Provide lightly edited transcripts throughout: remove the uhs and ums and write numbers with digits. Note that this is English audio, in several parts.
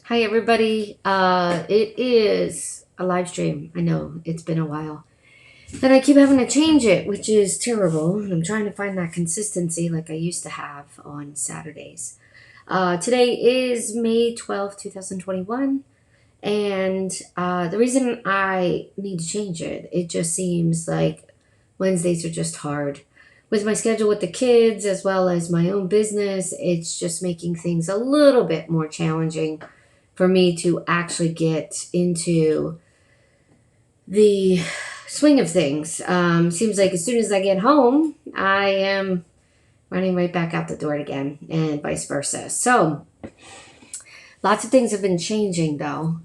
Hi everybody. It is a live stream. I know it's been a while. And I keep having to change it, which is terrible. And I'm trying to find that consistency like I used to have on Saturdays. Today is May 12th, 2021. And the reason I need to change it, it just seems like Wednesdays are just hard. With my schedule with the kids as well as my own business, it's just making things a little bit more challenging for me to actually get into the swing of things. Seems like as soon as I get home, I am running right back out the door again, and vice versa. So, lots of things have been changing though.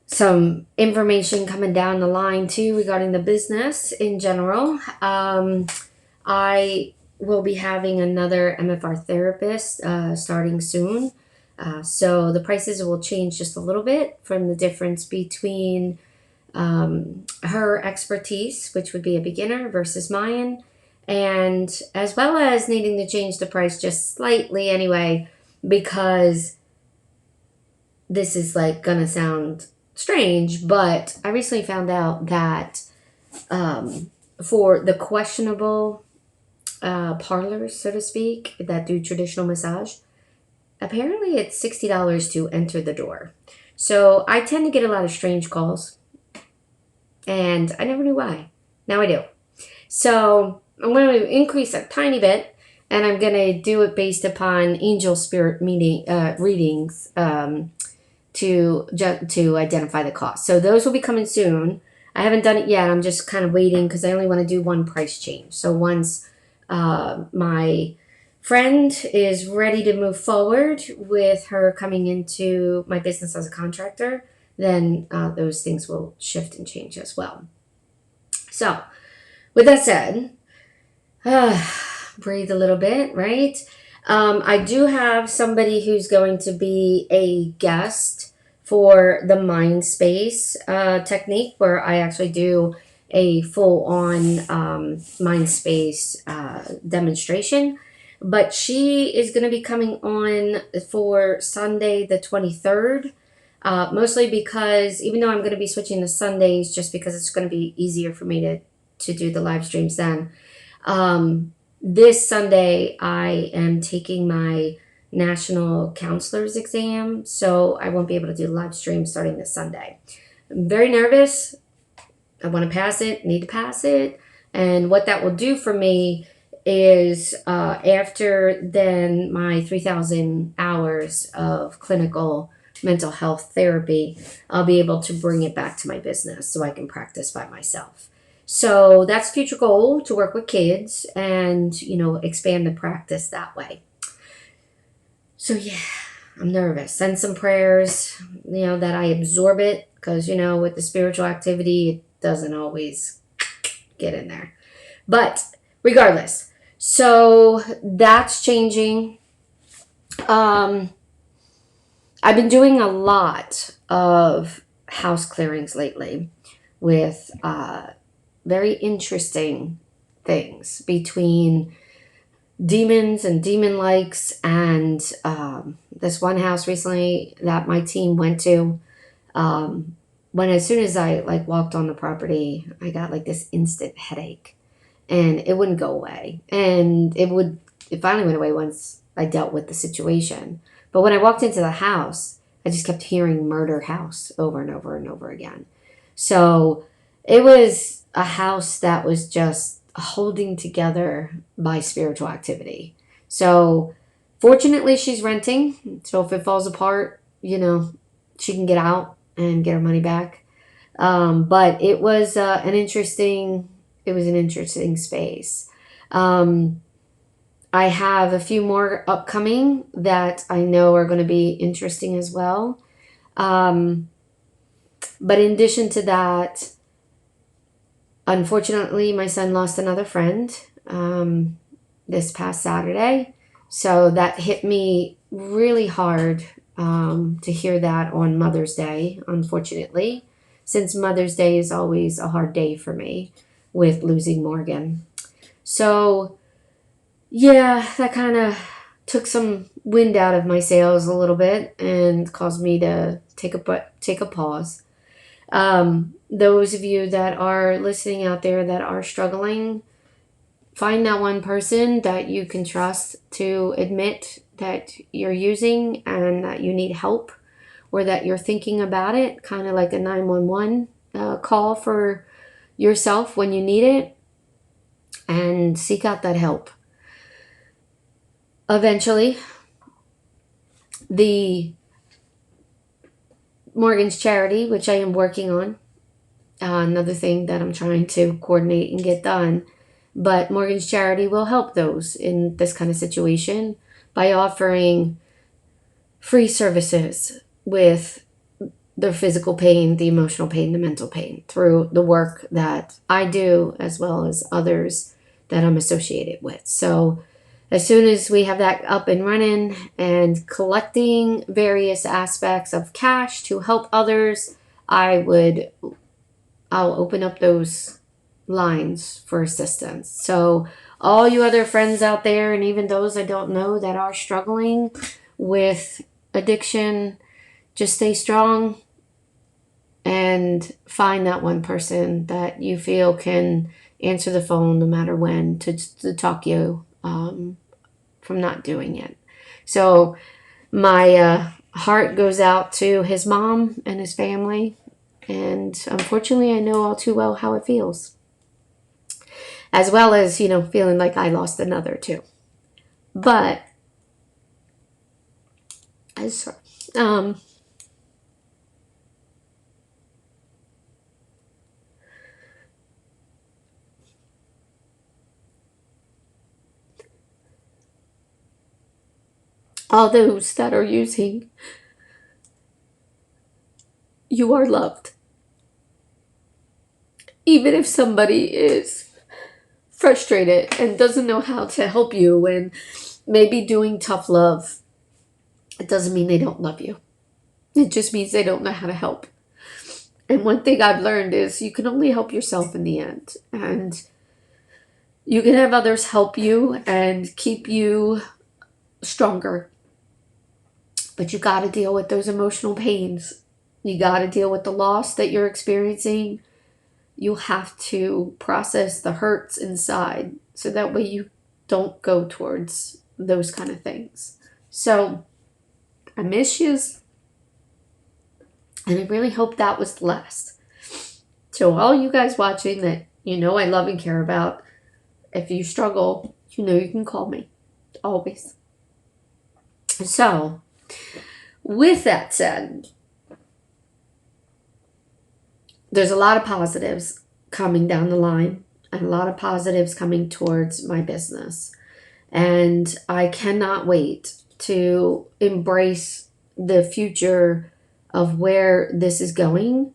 Some information coming down the line too regarding the business in general. I will be having another MFR therapist starting soon. So the prices will change just a little bit from the difference between her expertise, which would be a beginner, versus mine, and as well as needing to change the price just slightly anyway, because this is like gonna sound strange, but I recently found out that for the questionable parlors, so to speak, that do traditional massage, apparently it's $60 to enter the door. So I tend to get a lot of strange calls, and I never knew why. Now I do. So I'm going to increase a tiny bit, and I'm going to do it based upon angel spirit readings to identify the cost. So those will be coming soon. I haven't done it yet. I'm just kind of waiting because I only want to do one price change. So once my friend is ready to move forward with her coming into my business as a contractor, then those things will shift and change as well. So, with that said, breathe a little bit, right? I do have somebody who's going to be a guest for the mind space technique, where I actually do a full on mind space demonstration. But she is going to be coming on for Sunday the 23rd. Mostly because even though I'm going to be switching to Sundays, just because it's going to be easier for me to do the live streams then. This Sunday, I am taking my national counselor's exam, so I won't be able to do the live stream starting this Sunday. I'm very nervous. I want to pass it, need to pass it. And what that will do for me is after then my 3,000 hours of clinical mental health therapy, I'll be able to bring it back to my business so I can practice by myself. So that's future goal, to work with kids and, expand the practice that way. So yeah, I'm nervous. Send some prayers, that I absorb it, because, with the spiritual activity, it doesn't always get in there. But regardless, so that's changing. I've been doing a lot of house clearings lately with very interesting things between demons and demon likes, and this one house recently that my team went to, when as soon as I walked on the property, I got this instant headache, and it wouldn't go away, and it finally went away once I dealt with the situation. But when I walked into the house, I just kept hearing murder house over and over and over again. So it was a house that was just holding together by spiritual activity. So fortunately, she's renting. So if it falls apart, she can get out and get her money back. But it was an interesting space. I have a few more upcoming that I know are going to be interesting as well. But in addition to that, unfortunately, my son lost another friend this past Saturday. So that hit me really hard to hear that on Mother's Day, unfortunately, since Mother's Day is always a hard day for me with losing Morgan. So, yeah, that kind of took some wind out of my sails a little bit and caused me to take a pause. Those of you that are listening out there that are struggling, find that one person that you can trust to admit that you're using and that you need help, or that you're thinking about it, kind of like a 911 call for yourself when you need it, and seek out that help. Eventually, the Morgan's Charity, which I am working on, another thing that I'm trying to coordinate and get done, but Morgan's Charity will help those in this kind of situation by offering free services with the physical pain, the emotional pain, the mental pain through the work that I do, as well as others that I'm associated with. So as soon as we have that up and running and collecting various aspects of cash to help others, I'll open up those lines for assistance. So all you other friends out there, and even those I don't know that are struggling with addiction, just stay strong and find that one person that you feel can answer the phone no matter when to talk you from not doing it. So my heart goes out to his mom and his family, and unfortunately I know all too well how it feels, as well as feeling like I lost another too. But all those that are using, you are loved. Even if somebody is frustrated and doesn't know how to help you and maybe doing tough love, it doesn't mean they don't love you. It just means they don't know how to help. And one thing I've learned is you can only help yourself in the end. And you can have others help you and keep you stronger. But you got to deal with those emotional pains. You got to deal with the loss that you're experiencing. You have to process the hurts inside so that way you don't go towards those kind of things. So I miss you, and I really hope that was the last. So all you guys watching that I love and care about, if you struggle, you can call me. Always. So with that said, there's a lot of positives coming down the line and a lot of positives coming towards my business. And I cannot wait to embrace the future of where this is going,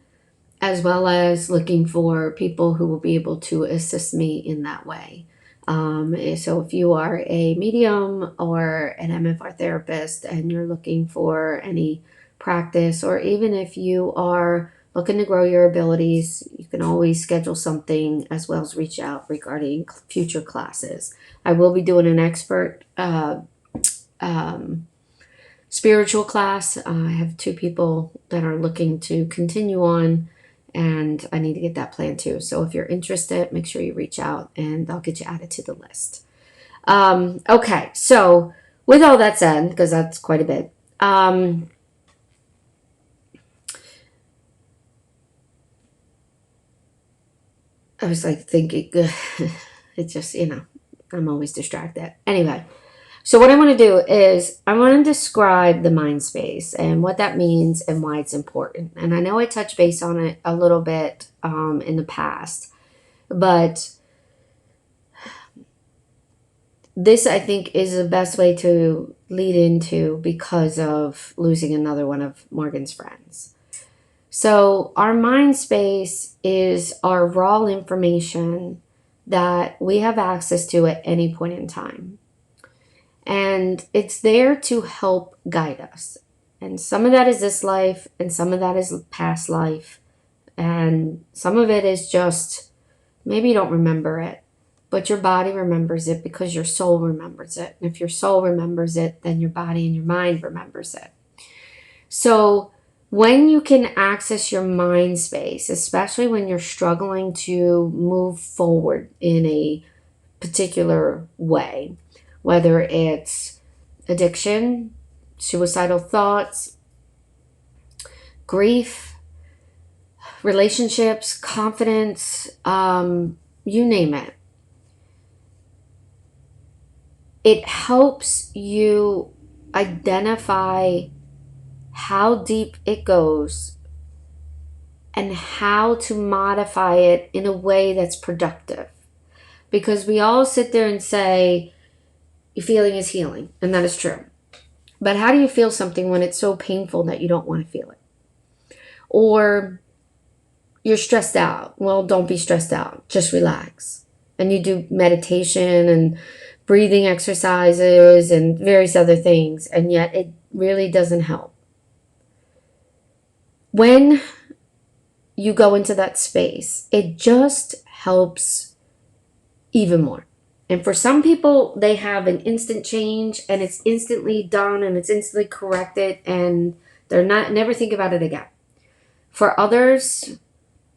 as well as looking for people who will be able to assist me in that way. So if you are a medium or an MFR therapist and you're looking for any practice, or even if you are looking to grow your abilities, you can always schedule something, as well as reach out regarding future classes. I will be doing an expert spiritual class. I have 2 people that are looking to continue on, and I need to get that planned too. So if you're interested, make sure you reach out and I'll get you added to the list. Okay, so with all that said, because that's quite a bit, I was like thinking, it's just, I'm always distracted. Anyway, so what I want to do is I want to describe the mind space and what that means and why it's important. And I know I touched base on it a little bit in the past, but this I think is the best way to lead into, because of losing another one of Morgan's friends. So our mind space is our raw information that we have access to at any point in time. And it's there to help guide us. And some of that is this life, and some of that is past life. And some of it is just, maybe you don't remember it, but your body remembers it because your soul remembers it. And if your soul remembers it, then your body and your mind remembers it. So when you can access your mind space, especially when you're struggling to move forward in a particular way, whether it's addiction, suicidal thoughts, grief, relationships, confidence, you name it. It helps you identify how deep it goes and how to modify it in a way that's productive. Because we all sit there and say, feeling is healing, and that is true. But how do you feel something when it's so painful that you don't want to feel it? Or you're stressed out. Well, don't be stressed out. Just relax. And you do meditation and breathing exercises and various other things, and yet it really doesn't help. When you go into that space, it just helps even more. And for some people, they have an instant change and it's instantly done and it's instantly corrected and they're never think about it again. For others,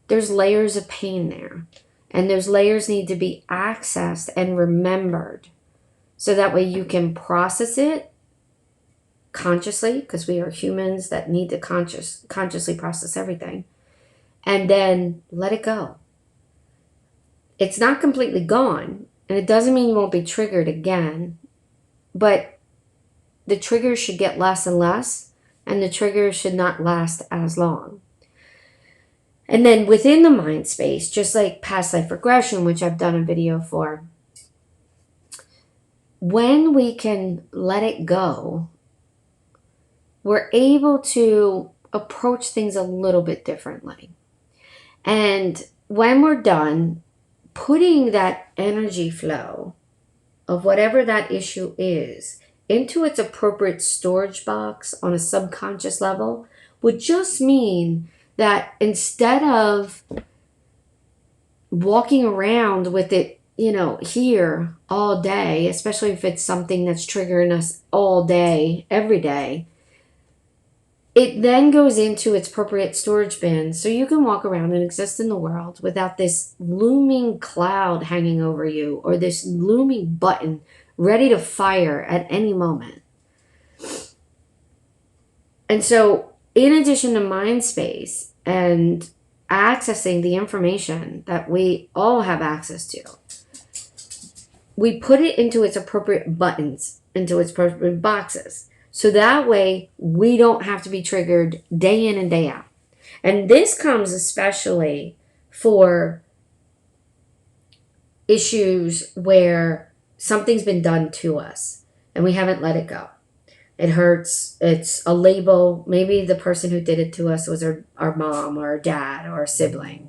there's layers of pain there, and those layers need to be accessed and remembered so that way you can process it consciously, because we are humans that need to consciously process everything, and then let it go. It's not completely gone, and it doesn't mean you won't be triggered again, but the triggers should get less and less, and the triggers should not last as long. And then within the mind space, just like past life regression, which I've done a video for, when we can let it go, we're able to approach things a little bit differently. And when we're done, putting that energy flow of whatever that issue is into its appropriate storage box on a subconscious level would just mean that instead of walking around with it, here all day, especially if it's something that's triggering us all day, every day, it then goes into its appropriate storage bin so you can walk around and exist in the world without this looming cloud hanging over you or this looming button ready to fire at any moment. And so, in addition to mind space and accessing the information that we all have access to, we put it into its appropriate buttons, into its appropriate boxes. So that way we don't have to be triggered day in and day out. And this comes especially for issues where something's been done to us and we haven't let it go. It hurts. It's a label. Maybe the person who did it to us was our mom or our dad or a sibling.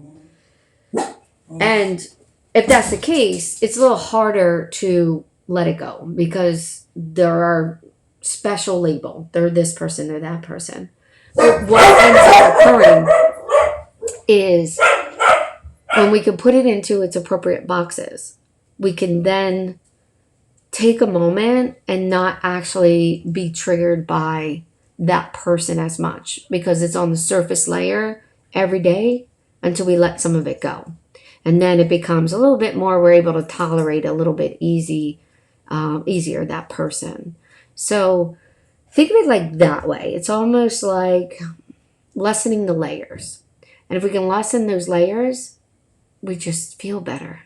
And if that's the case, it's a little harder to let it go because there are special label. They're this person, they're that person. But what ends up occurring is when we can put it into its appropriate boxes, we can then take a moment and not actually be triggered by that person as much because it's on the surface layer every day until we let some of it go. And then it becomes a little bit more, we're able to tolerate a little bit easier that person. So think of it like that way. It's almost like lessening the layers. And if we can lessen those layers, we just feel better.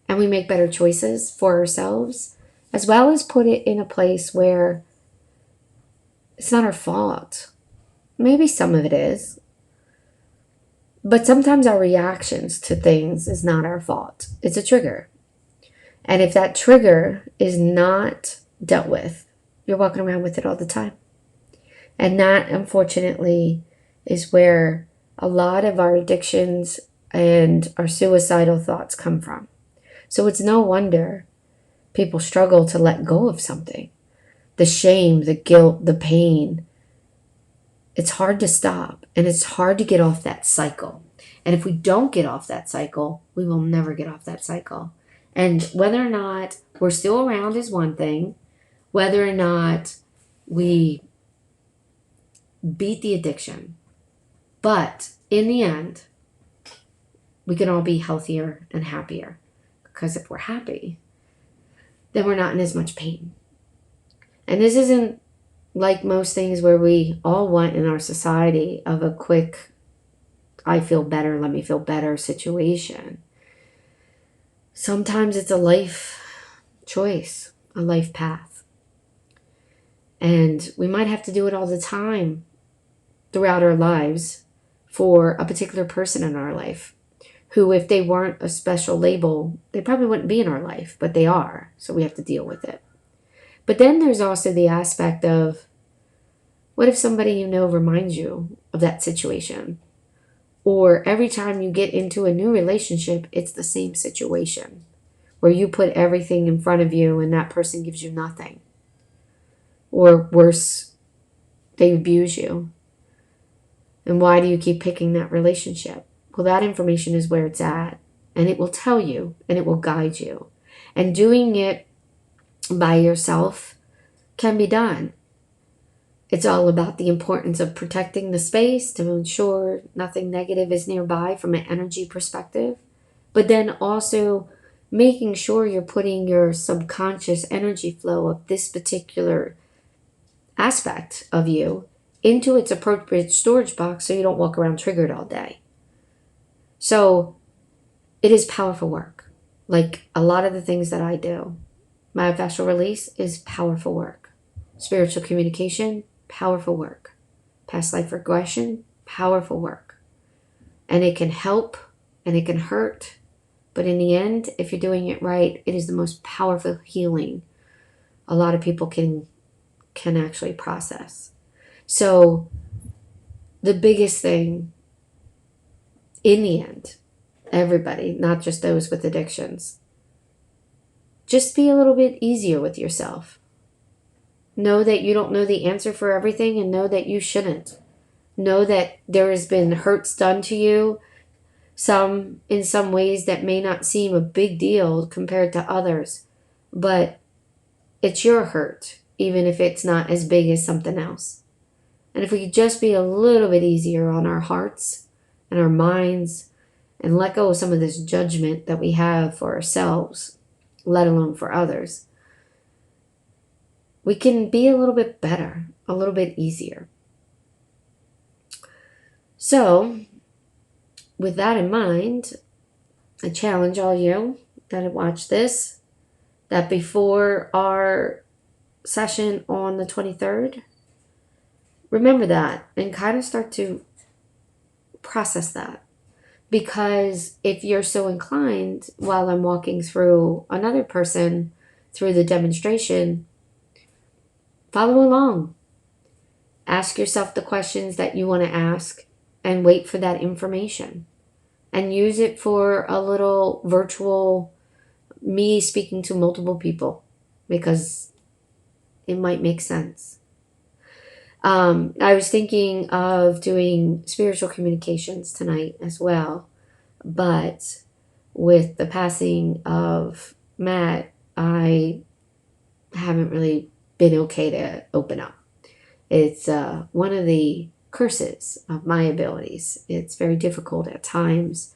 And we make better choices for ourselves, as well as put it in a place where it's not our fault. Maybe some of it is. But sometimes our reactions to things is not our fault. It's a trigger. And if that trigger is not dealt with, you're walking around with it all the time. And that, unfortunately, is where a lot of our addictions and our suicidal thoughts come from. So it's no wonder people struggle to let go of something. The shame, the guilt, the pain. It's hard to stop, and it's hard to get off that cycle. And if we don't get off that cycle, we will never get off that cycle. And whether or not we're still around is one thing, whether or not we beat the addiction. But in the end, we can all be healthier and happier. Because if we're happy, then we're not in as much pain. And this isn't like most things where we all want in our society of a quick, I feel better, let me feel better situation. Sometimes it's a life choice, a life path. And we might have to do it all the time throughout our lives for a particular person in our life who, if they weren't a special label, they probably wouldn't be in our life, but they are. So we have to deal with it. But then there's also the aspect of, what if somebody you know reminds you of that situation? Or every time you get into a new relationship, it's the same situation where you put everything in front of you and that person gives you nothing. Or worse, they abuse you. And why do you keep picking that relationship? Well, that information is where it's at. And it will tell you and it will guide you. And doing it by yourself can be done. It's all about the importance of protecting the space to ensure nothing negative is nearby from an energy perspective. But then also making sure you're putting your subconscious energy flow of this particular aspect of you into its appropriate storage box so you don't walk around triggered all day. So it is powerful work. Like a lot of the things that I do. Myofascial release is powerful work. Spiritual communication, powerful work. Past life regression, powerful work. And it can help and it can hurt. But in the end, if you're doing it right, it is the most powerful healing a lot of people can actually process. So the biggest thing in the end, everybody, not just those with addictions, just be a little bit easier with yourself. Know that you don't know the answer for everything and know that you shouldn't. Know that there has been hurts done to you, some in some ways that may not seem a big deal compared to others, but it's your hurt, even if it's not as big as something else. And if we could just be a little bit easier on our hearts and our minds and let go of some of this judgment that we have for ourselves, let alone for others, we can be a little bit better, a little bit easier. So, with that in mind, I challenge all you that watch this, that before our session on the 23rd, remember that and kind of start to process that. Because if you're so inclined, while I'm walking through another person through the demonstration, follow along. Ask yourself the questions that you want to ask and wait for that information. And use it for a little virtual me speaking to multiple people because it might make sense. I was thinking of doing spiritual communications tonight as well, but with the passing of Matt, I haven't really been okay to open up. It's one of the curses of my abilities. It's very difficult at times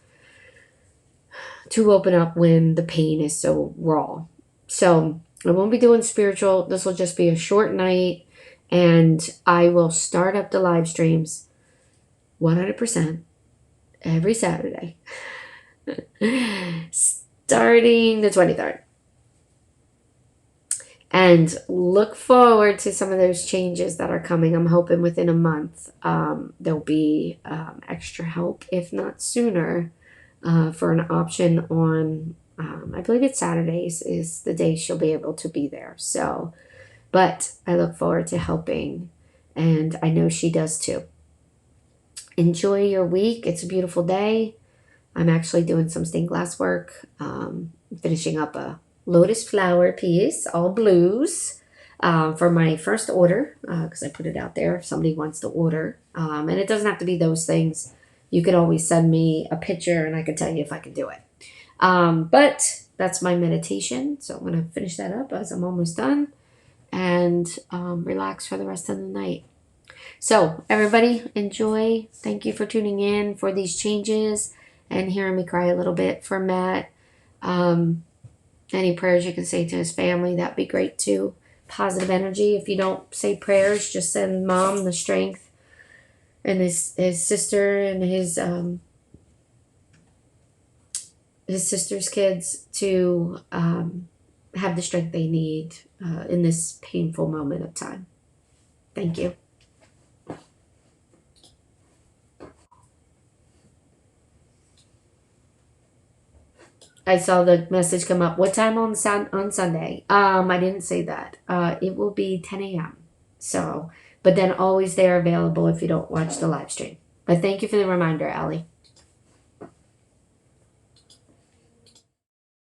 to open up when the pain is so raw. So I won't be doing spiritual. This will just be a short night. And I will start up the live streams 100% every Saturday, starting the 23rd. And look forward to some of those changes that are coming. I'm hoping within a month there'll be extra help, if not sooner, for an option on, I believe it's Saturdays is the day she'll be able to be there. So, but I look forward to helping, and I know she does too. Enjoy your week. It's a beautiful day. I'm actually doing some stained glass work, finishing up a lotus flower piece, all blues, for my first order, because I put it out there if somebody wants to order. And it doesn't have to be those things. You could always send me a picture and I could tell you if I can do it. But that's my meditation. So I'm going to finish that up as I'm almost done and relax for the rest of the night. So everybody enjoy. Thank you for tuning in for these changes and hearing me cry a little bit for Matt. Any prayers you can say to his family, that'd be great too. Positive energy. If you don't say prayers, just send mom the strength and his sister and his sister's kids to have the strength they need in this painful moment of time. Thank you. I saw the message come up. What time on Sunday? I didn't say that. It will be 10 a.m. So, but then always they're available if you don't watch the live stream. But thank you for the reminder, Allie.